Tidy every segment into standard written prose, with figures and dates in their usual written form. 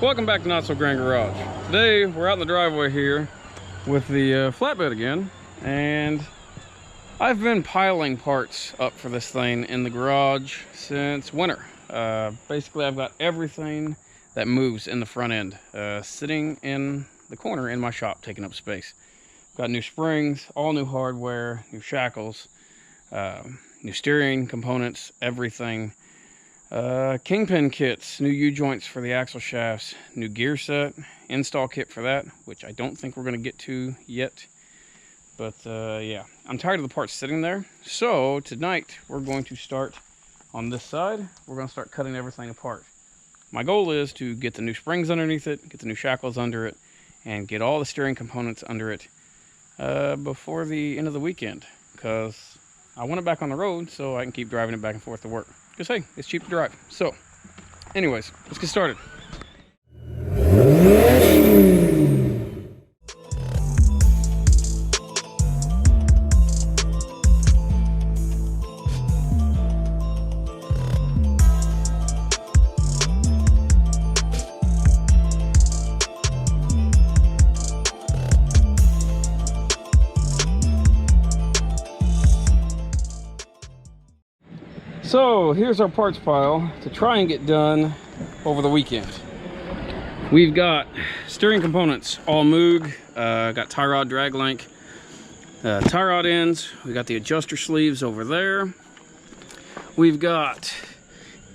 Welcome back to Not So Grand Garage. Today we're out in the driveway here with the flatbed again, and I've been piling parts up for this thing in the garage since winter. Basically I've got everything that moves in the front end sitting in the corner in my shop, taking up space. Got new springs, all new hardware, new shackles, new steering components, everything. Kingpin kits, new U-joints for the axle shafts, new gear set, install kit for that, which I don't think we're going to get to yet. But yeah, I'm tired of the parts sitting there. So tonight we're going to start on this side. We're going to start cutting everything apart. My goal is to get the new springs underneath it, get the new shackles under it, and get all the steering components under it before the end of the weekend. Because I want it back on the road so I can keep driving it back and forth to work. Because hey, it's cheap to drive. So anyways, let's get started. So here's our parts pile to try and get done over the weekend. We've got steering components, all Moog, got tie rod drag link, tie rod ends. We got the adjuster sleeves over there. We've got,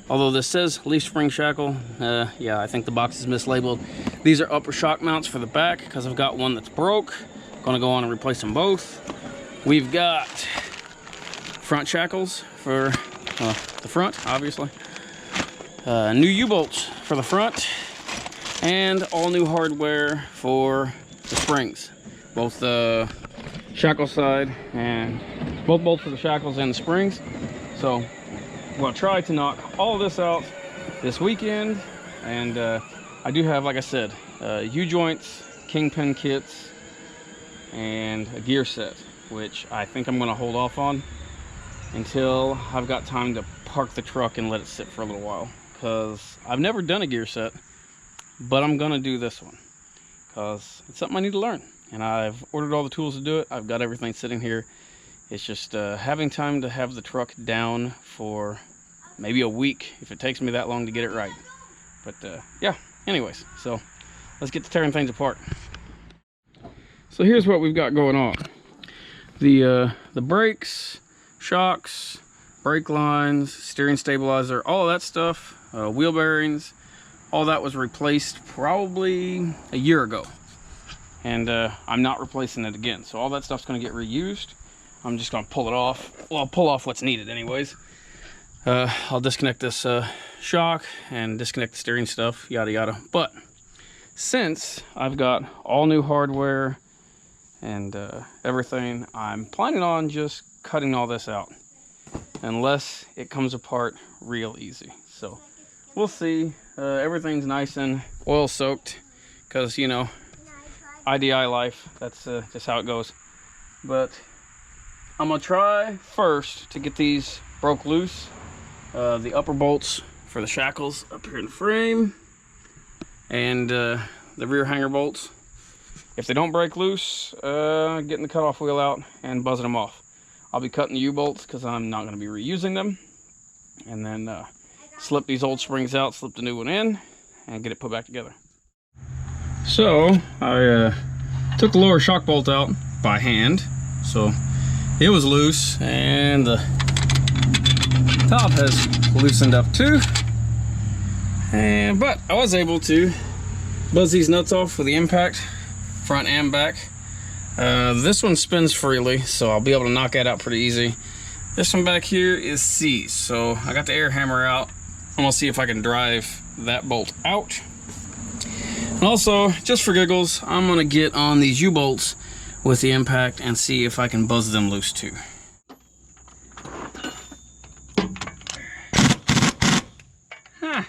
although this says leaf spring shackle, yeah, I think the box is mislabeled. These are upper shock mounts for the back because I've got one that's broke. Gonna go on and replace them both. We've got front shackles for the front, obviously. New U-bolts for the front, and all new hardware for the springs. Both the shackle side and both bolts for the shackles and the springs. So we'll try to knock all of this out this weekend. And I do have, like I said, U-joints, kingpin kits, and a gear set, which I think I'm gonna hold off on until I've got time to park the truck and let it sit for a little while, because I've never done a gear set, but I'm gonna do this one because it's something I need to learn, and I've ordered all the tools to do it. I've got everything sitting here. It's just having time to have the truck down for maybe a week if it takes me that long to get it right. But yeah, anyways, so let's get to tearing things apart. So here's what we've got going on. The brakes, shocks, brake lines, steering stabilizer, all of that stuff, wheel bearings, all that was replaced probably a year ago, and I'm not replacing it again. So all that stuff's going to get reused. I'm just going to pull it off. Well, I'll pull off what's needed anyways. I'll disconnect this shock and disconnect the steering stuff, yada yada. But since I've got all new hardware and everything, I'm planning on just cutting all this out unless it comes apart real easy. So we'll see. Everything's nice and oil soaked because, you know, IDI life, that's just how it goes. But I'm gonna try first to get these broke loose, the upper bolts for the shackles up here in the frame, and the rear hanger bolts. If they don't break loose, getting the cutoff wheel out and buzzing them off. I'll be cutting the U-bolts because I'm not going to be reusing them. And then slip these old springs out, slip the new one in, and get it put back together. So I took the lower shock bolt out by hand. So it was loose, and the top has loosened up too. But I was able to buzz these nuts off with the impact, front and back. This one spins freely, so I'll be able to knock that out pretty easy. This one back here is seized, so I got the air hammer out. I'm gonna see if I can drive that bolt out. And also, just for giggles, I'm gonna get on these U-bolts with the impact and see if I can buzz them loose too. Huh.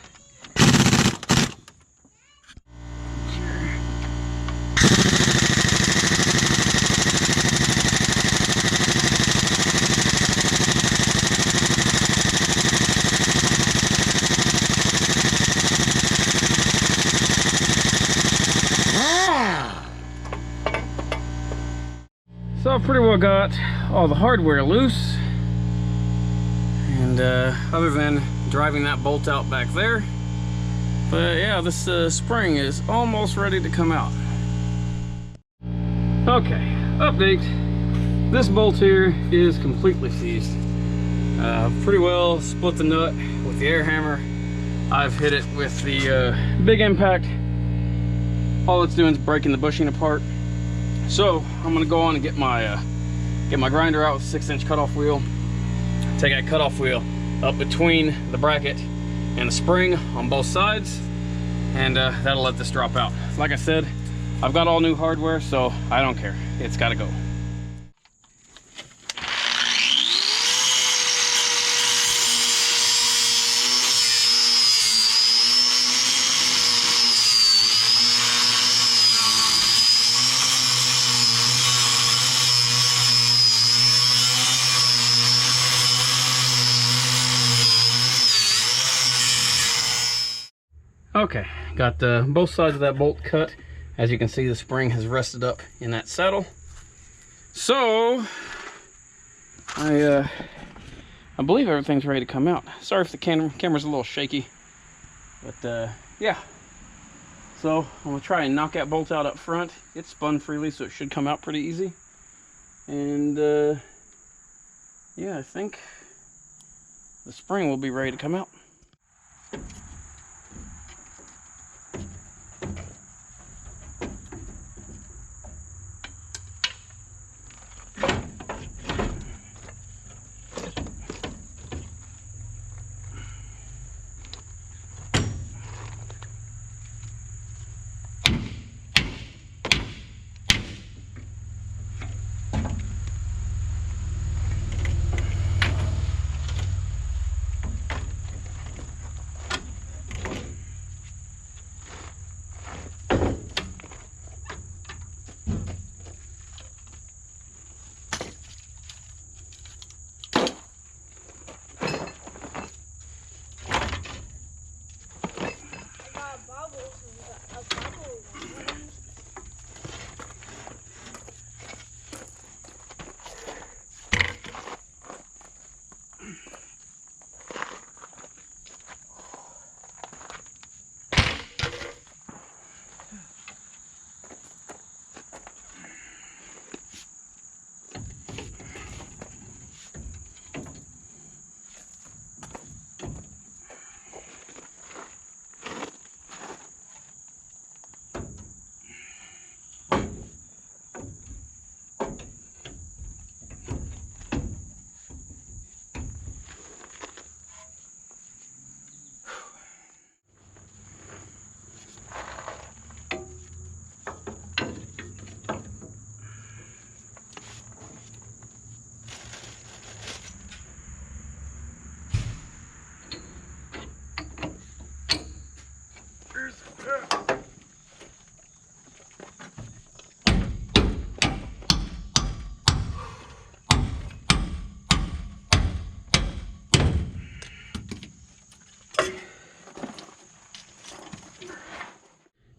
I've pretty well got all the hardware loose, and other than driving that bolt out back there. But yeah, this spring is almost ready to come out. Okay, update. This bolt here is completely seized. Pretty well split the nut with the air hammer. I've hit it with the big impact. All it's doing is breaking the bushing apart. So I'm gonna go on and get my grinder out with a 6-inch cutoff wheel. Take that cutoff wheel up between the bracket and the spring on both sides, and that'll let this drop out. Like I said, I've got all new hardware, so I don't care. It's gotta go. Okay, got both sides of that bolt cut. As you can see, the spring has rested up in that saddle. So I believe everything's ready to come out. Sorry if the camera's a little shaky, but yeah. So I'm gonna try and knock that bolt out up front. It's spun freely, so it should come out pretty easy. And yeah, I think the spring will be ready to come out.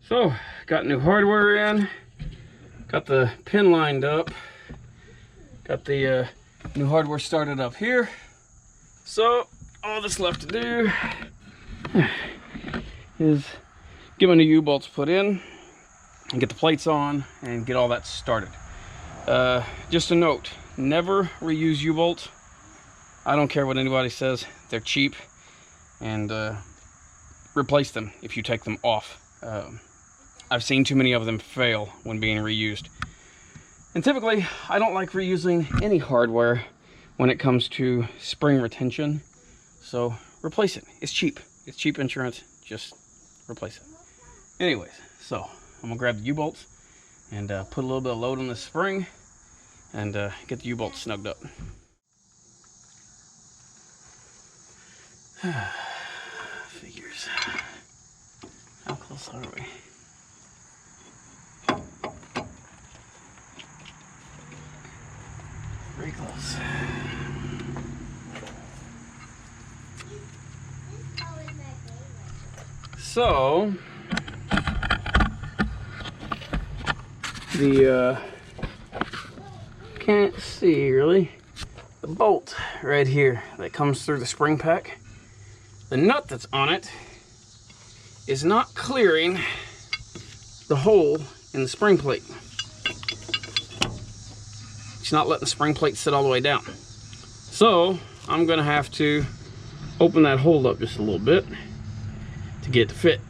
So, got new hardware in, got the pin lined up, got the new hardware started up here. So, all that's left to do is get my new U-bolts put in and get the plates on and get all that started. Just a note, never reuse U-bolts. I don't care what anybody says, they're cheap, and replace them if you take them off. I've seen too many of them fail when being reused. And typically, I don't like reusing any hardware when it comes to spring retention. So replace it. It's cheap. It's cheap insurance. Just replace it. Anyways, so I'm gonna grab the U-bolts and put a little bit of load on this spring and get the U-bolts snugged up. Figures. How close are we? Very close. So can't see really, the bolt right here that comes through the spring pack, the nut that's on it is not clearing the hole in the spring plate. It's not letting the spring plate sit all the way down. So I'm gonna have to open that hole up just a little bit to get it to fit.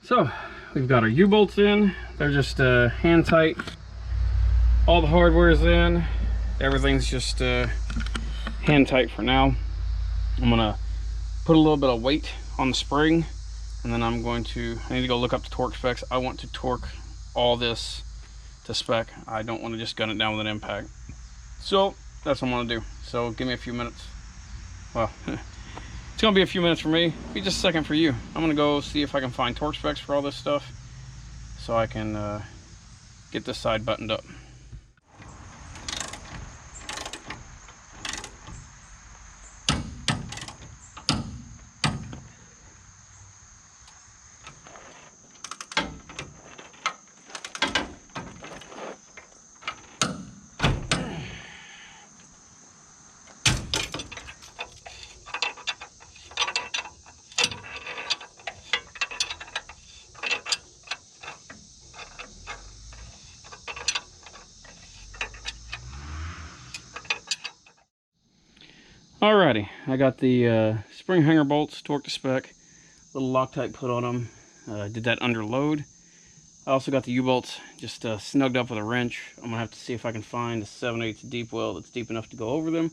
So we've got our U-bolts in. They're just hand tight. All the hardware's in. Everything's just hand tight for now. I'm gonna put a little bit of weight on the spring, and then I need to go look up the torque specs. I want to torque all this to spec. I don't want to just gun it down with an impact. So that's what I'm gonna do. So give me a few minutes. Well, it's gonna be a few minutes for me, be just a second for you. I'm gonna go see if I can find torque specs for all this stuff so I can get this side buttoned up. Alrighty, I got the spring hanger bolts torqued to spec, little Loctite put on them, did that under load. I also got the U-bolts just snugged up with a wrench. I'm gonna have to see if I can find a 7/8 deep well that's deep enough to go over them,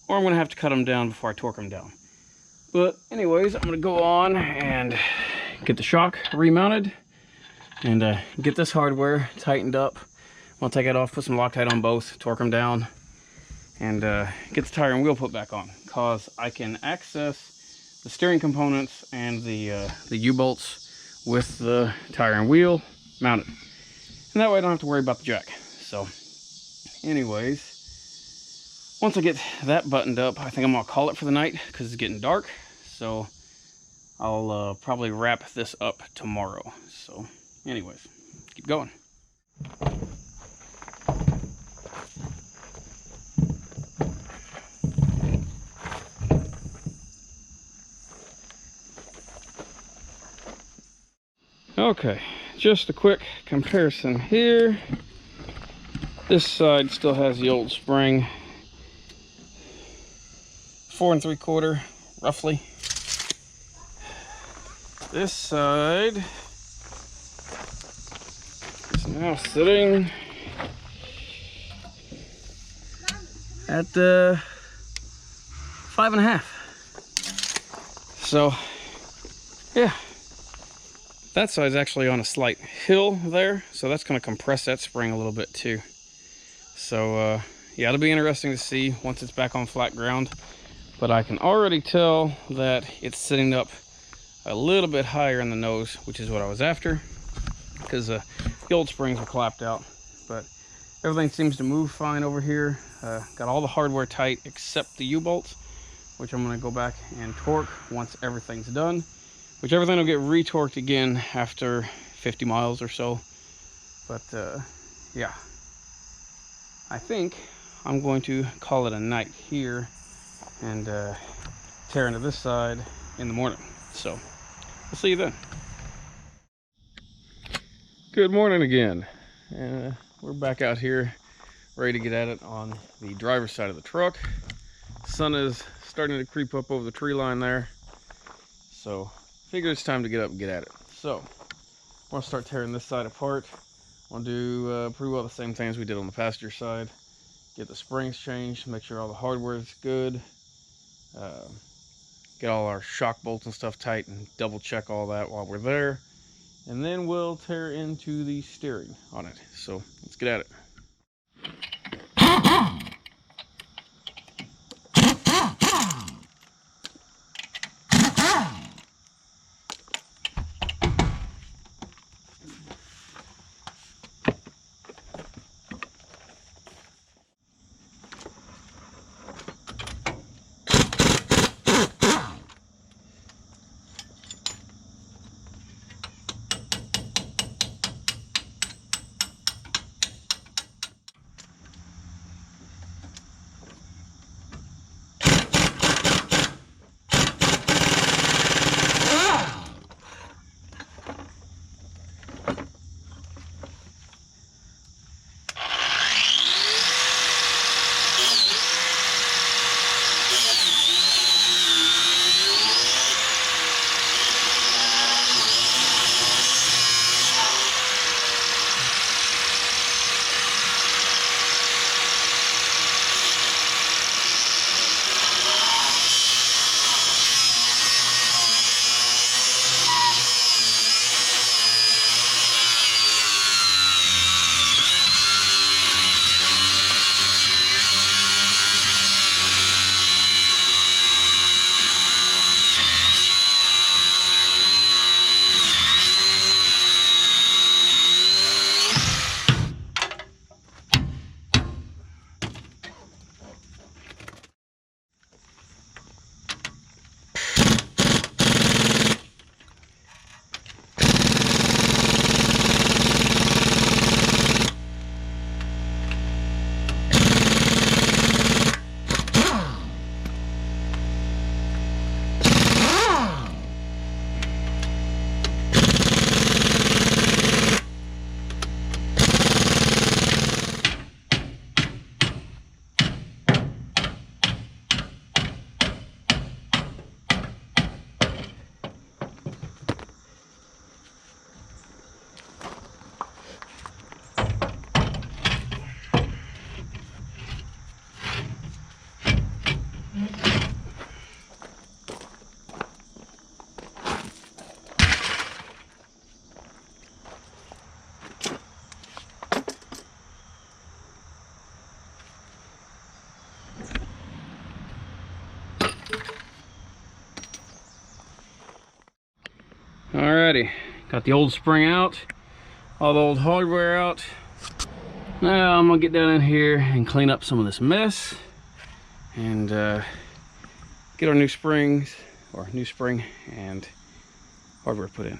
or I'm gonna have to cut them down before I torque them down. But anyways, I'm gonna go on and get the shock remounted and get this hardware tightened up. I'll take it off, put some Loctite on both, torque them down, and get the tire and wheel put back on, cause I can access the steering components and the U-bolts with the tire and wheel mounted, and that way I don't have to worry about the jack. So anyways, once I get that buttoned up, I think I'm gonna call it for the night because it's getting dark. So I'll probably wrap this up tomorrow. So anyways, keep going. Okay, just a quick comparison here. This side still has the old spring, 4 3/4 roughly. This side is now sitting at 5.5. So yeah, that side's actually on a slight hill there, so that's going to compress that spring a little bit too. So yeah, it'll be interesting to see once it's back on flat ground, but I can already tell that it's sitting up a little bit higher in the nose, which is what I was after, because the old springs were clapped out. But everything seems to move fine over here. Got all the hardware tight except the U-bolts, which I'm going to go back and torque once everything's done, which everything will get retorqued again after 50 miles or so. But yeah, I think I'm going to call it a night here and tear into this side in the morning. So we'll see you then. Good morning again. We're back out here ready to get at it on the driver's side of the truck. Sun is starting to creep up over the tree line there, so figure it's time to get up and get at it. So I'm gonna start tearing this side apart. I'm gonna do pretty well the same things we did on the passenger side. Get the springs changed, make sure all the hardware is good, get all our shock bolts and stuff tight, and double check all that while we're there, and then we'll tear into the steering on it. So let's get at it. Alrighty, got the old spring out, all the old hardware out. Now I'm gonna get down in here and clean up some of this mess and get our new springs, or new spring and hardware put in.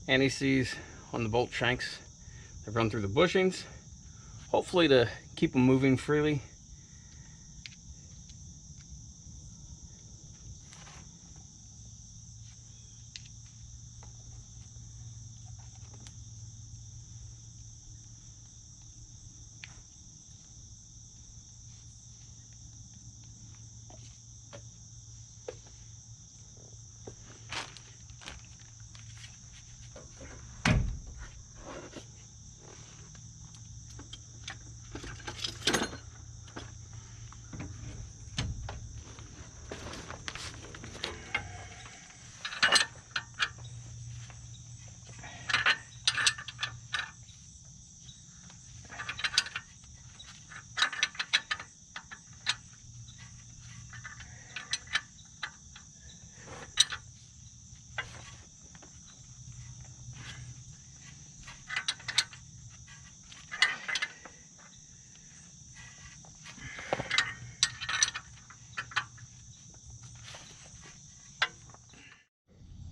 Anti-seize on the bolt shanks. They run through the bushings, hopefully to keep them moving freely.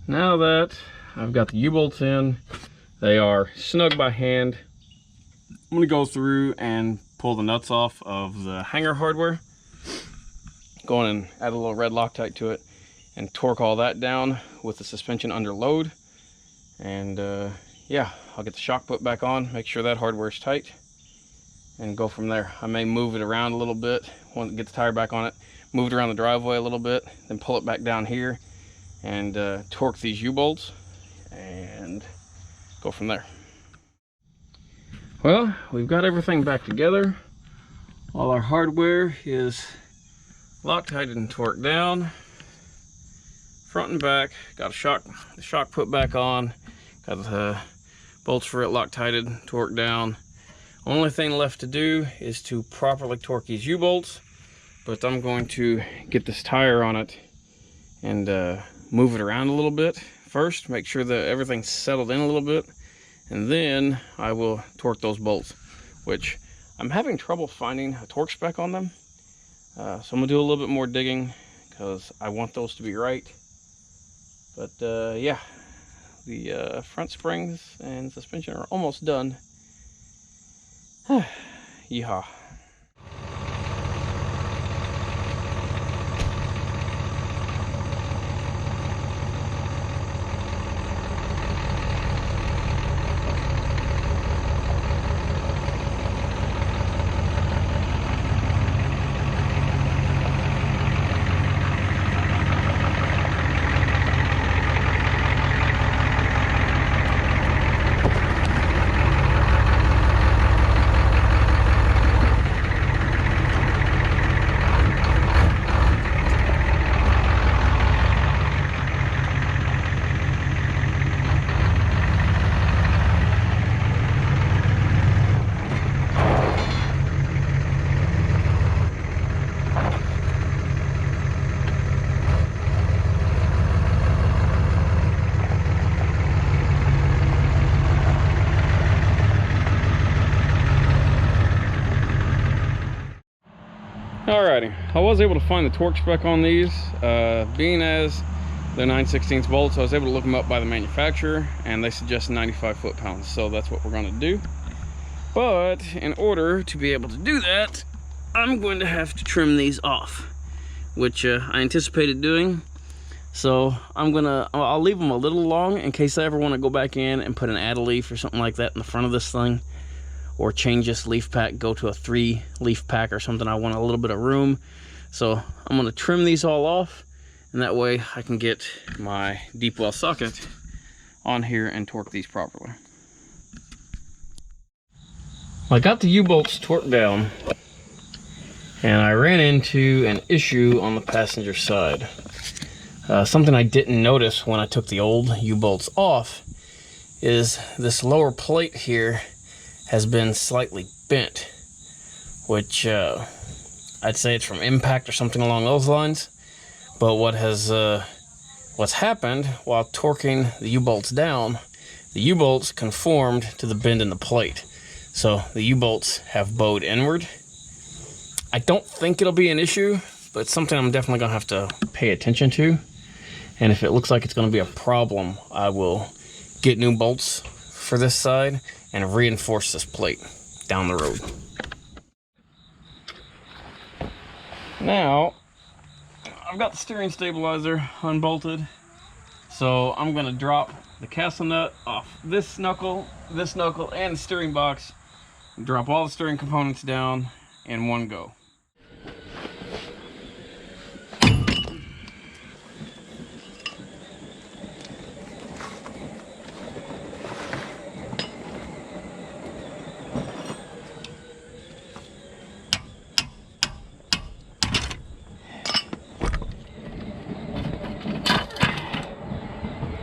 Now that I've got the U-bolts in, they are snug by hand. I'm gonna go through and pull the nuts off of the hanger hardware. Go in and add a little red Loctite to it and torque all that down with the suspension under load. And yeah, I'll get the shock put back on, make sure that hardware is tight, and go from there. I may move it around a little bit, want to get the tire back on it, move it around the driveway a little bit, then pull it back down here and torque these U-bolts and go from there. Well, we've got everything back together. All our hardware is Loctited and torqued down, front and back. Got the shock put back on. Got the bolts for it Loctited, torqued down. Only thing left to do is to properly torque these U-bolts, but I'm going to get this tire on it and move it around a little bit first, make sure that everything's settled in a little bit, and then I will torque those bolts, which I'm having trouble finding a torque spec on them. So I'm gonna do a little bit more digging because I want those to be right. But yeah, the front springs and suspension are almost done. Yeehaw. Alrighty, I was able to find the torque spec on these. Being as they're 9/16 bolts, I was able to look them up by the manufacturer, and they suggest 95 foot-pounds, so that's what we're going to do. But in order to be able to do that, I'm going to have to trim these off, which I anticipated doing. So I'll leave them a little long in case I ever want to go back in and put an add leaf or something like that in the front of this thing, or change this leaf pack, go to a 3-leaf pack or something. I want a little bit of room. So I'm going to trim these all off, and that way I can get my deep well socket on here and torque these properly. I got the U-bolts torqued down, and I ran into an issue on the passenger side. Something I didn't notice when I took the old U-bolts off is this lower plate here has been slightly bent, which I'd say it's from impact or something along those lines. But what's happened while torquing the U-bolts down, the U-bolts conformed to the bend in the plate. So the U-bolts have bowed inward. I don't think it'll be an issue, but it's something I'm definitely gonna have to pay attention to. And if it looks like it's gonna be a problem, I will get new bolts for this side and reinforce this plate down the road. Now, I've got the steering stabilizer unbolted, so I'm gonna drop the castle nut off this knuckle, and the steering box, and drop all the steering components down in one go.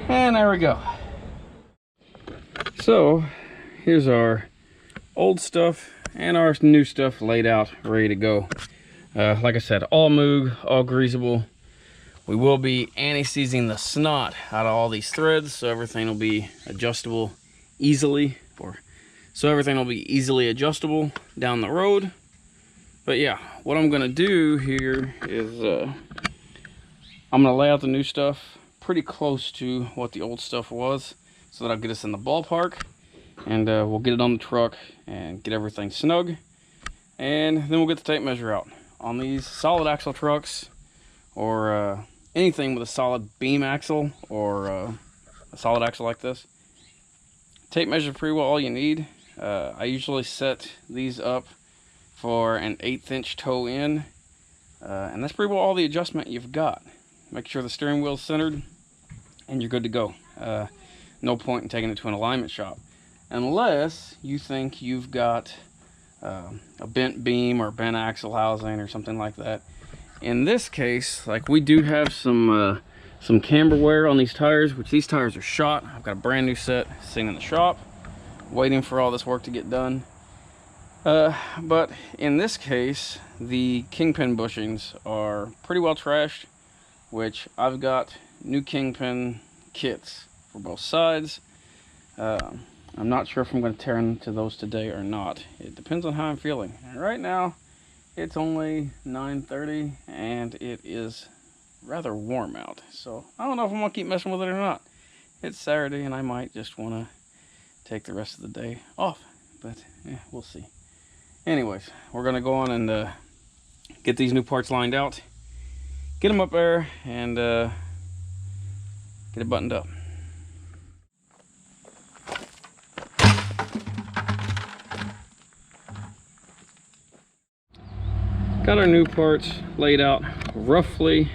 And there we go. So here's our old stuff and our new stuff laid out, ready to go. Like I said, all Moog, all greasable. We will be anti-seizing the snot out of all these threads, so everything will be adjustable easily, adjustable down the road. But yeah, what I'm gonna do here is I'm gonna lay out the new stuff pretty close to what the old stuff was, so that'll get us in the ballpark, and we'll get it on the truck and get everything snug, and then we'll get the tape measure out. On these solid axle trucks, or anything with a solid beam axle, or a solid axle like this, tape measure pretty well all you need. I usually set these up for an 1/8 inch toe in, and that's pretty well all the adjustment you've got. Make sure the steering wheel's centered, and you're good to go. No point in taking it to an alignment shop, unless you think you've got a bent beam or bent axle housing or something like that. In this case, like, we do have some camber wear on these tires, which these tires are shot. I've got a brand new set sitting in the shop, waiting for all this work to get done. But in this case, the kingpin bushings are pretty well trashed, which I've got new kingpin kits for both sides. I'm not sure if I'm going to tear into those today or not. It depends on how I'm feeling. And right now, it's only 9:30 and it is rather warm out. So I don't know if I'm going to keep messing with it or not. It's Saturday and I might just want to take the rest of the day off. But yeah, we'll see. Anyways, we're going to go on and get these new parts lined out, get them up there, and get it buttoned up. Got our new parts laid out roughly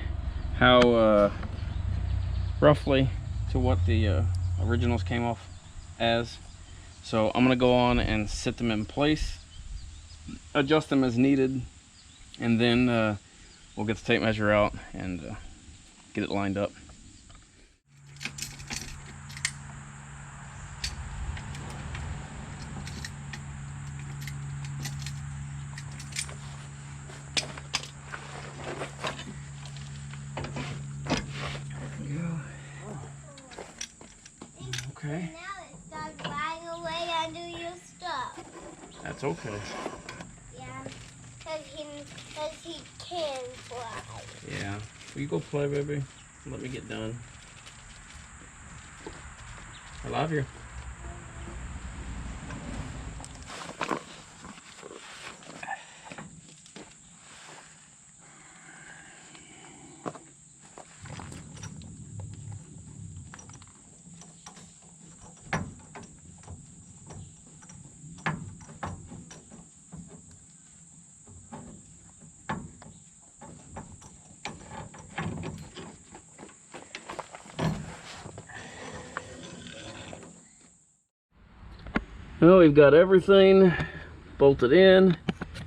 roughly to what the originals came off as. So I'm gonna go on and set them in place, adjust them as needed, and then we'll get the tape measure out and get it lined up. Okay. Now it starts flying away under your stuff. That's okay. Yeah. Because he can fly. Yeah. Will you go play, baby? Let me get done. I love you. Well, we've got everything bolted in.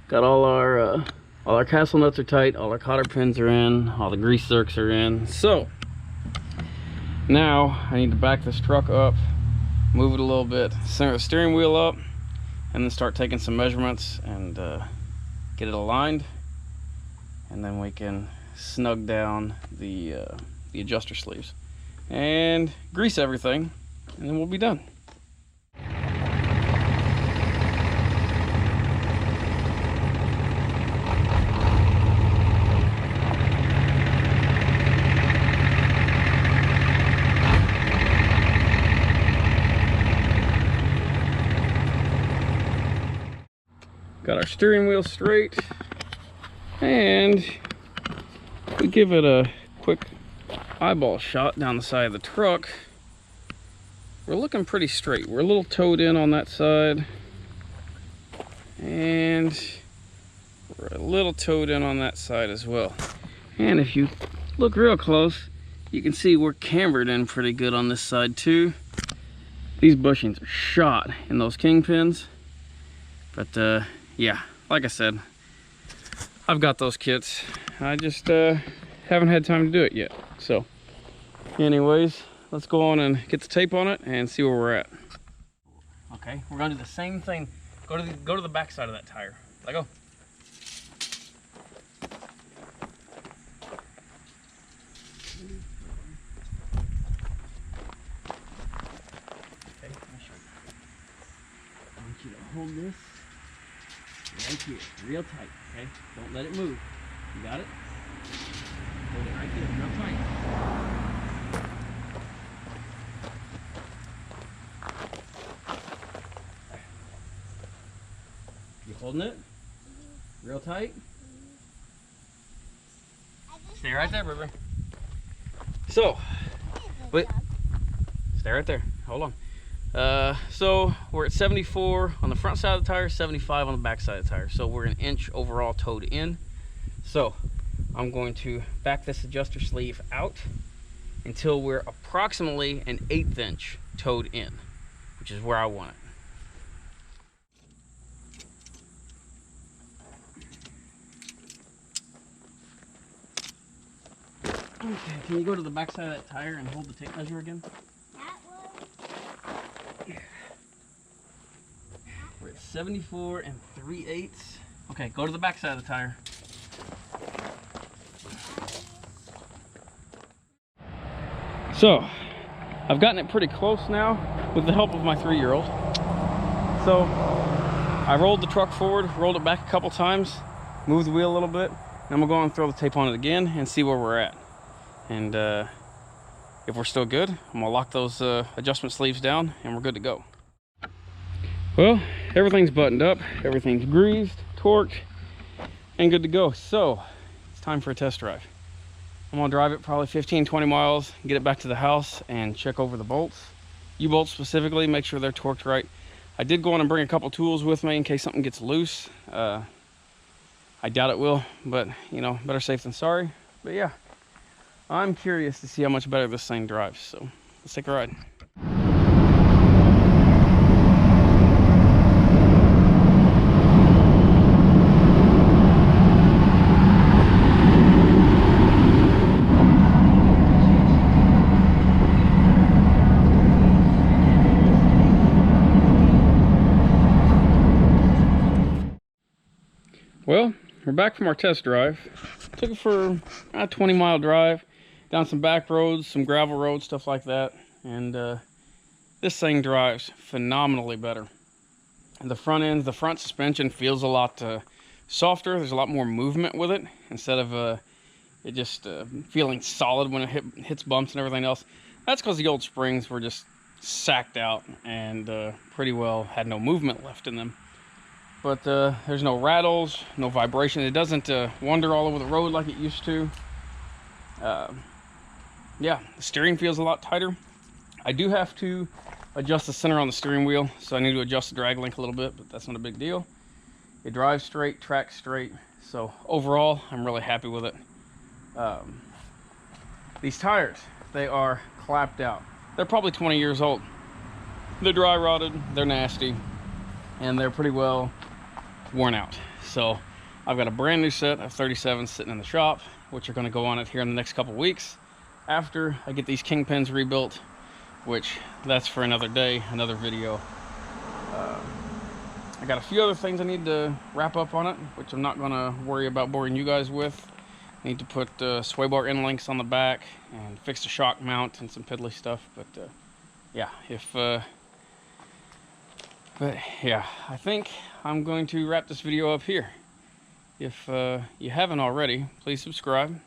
Got all our castle nuts are tight, all our cotter pins are in, all the grease zerks are in. So now I need to back this truck up, move it a little bit, center the steering wheel up, and then start taking some measurements and get it aligned. And then we can snug down the adjuster sleeves and grease everything, and then we'll be done. Got our steering wheel straight, and we give it a quick eyeball shot down the side of the truck. We're looking pretty straight. We're a little towed in on that side, and we're a little towed in on that side as well. And if you look real close, you can see we're cambered in pretty good on this side too. These bushings are shot in those kingpins, but yeah, like I said, I've got those kits. I just haven't had time to do it yet. So anyways, let's go on and get the tape on it and see where we're at. Okay, we're gonna do the same thing. Go to the back side of that tire. Let go. Okay, let me show you. I want you to hold this right here, real tight, okay? Don't let it move. You got it? Hold it right there, real tight. You holding it? Real tight? Stay right there, baby. So, wait. Stay right there. Hold on. So we're at 74 on the front side of the tire, 75 on the back side of the tire. So we're an inch overall towed in. So I'm going to back this adjuster sleeve out until we're approximately an 1/8 inch towed in, which is where I want it. Okay, can you go to the back side of that tire and hold the tape measure again? We're at 74 3/8. Okay, go to the back side of the tire. So, I've gotten it pretty close now with the help of my 3-year-old. So, I rolled the truck forward, rolled it back a couple times, moved the wheel a little bit, and I'm gonna go and throw the tape on it again and see where we're at. And if we're still good, I'm gonna lock those adjustment sleeves down and we're good to go. Well, everything's buttoned up, everything's greased, torqued, and good to go. So it's time for a test drive. I'm gonna drive it probably 15-20 miles, get it back to the house and check over the bolts. U-bolts specifically, make sure they're torqued right. I did go on and bring a couple tools with me in case something gets loose. I doubt it will, but you know, better safe than sorry. But yeah, I'm curious to see how much better this thing drives. So let's take a ride. Well, we're back from our test drive. Took it for a 20-mile drive, down some back roads, some gravel roads, stuff like that. And this thing drives phenomenally better. And the front suspension feels a lot softer. There's a lot more movement with it instead of it just feeling solid when it hits bumps and everything else. That's because the old springs were just sacked out and pretty well had no movement left in them. But there's no rattles, no vibration. It doesn't wander all over the road like it used to. Yeah, the steering feels a lot tighter. I do have to adjust the center on the steering wheel, so I need to adjust the drag link a little bit, but that's not a big deal. It drives straight, tracks straight, so overall, I'm really happy with it. These tires, they are clapped out. They're probably 20 years old. They're dry rotted, they're nasty, and they're pretty well worn out. So I've got a brand new set of 37s sitting in the shop, which are going to go on it here in the next couple weeks after I get these kingpins rebuilt, which that's for another day, another video. I got a few other things I need to wrap up on it, which I'm not going to worry about boring you guys with. I need to put sway bar end links on the back and fix the shock mount and some piddly stuff. But yeah, but yeah, I think I'm going to wrap this video up here. If you haven't already, please subscribe.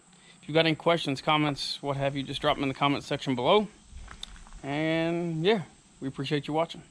If you've got any questions, comments, what have you, just drop them in the comment section below. And yeah, we appreciate you watching.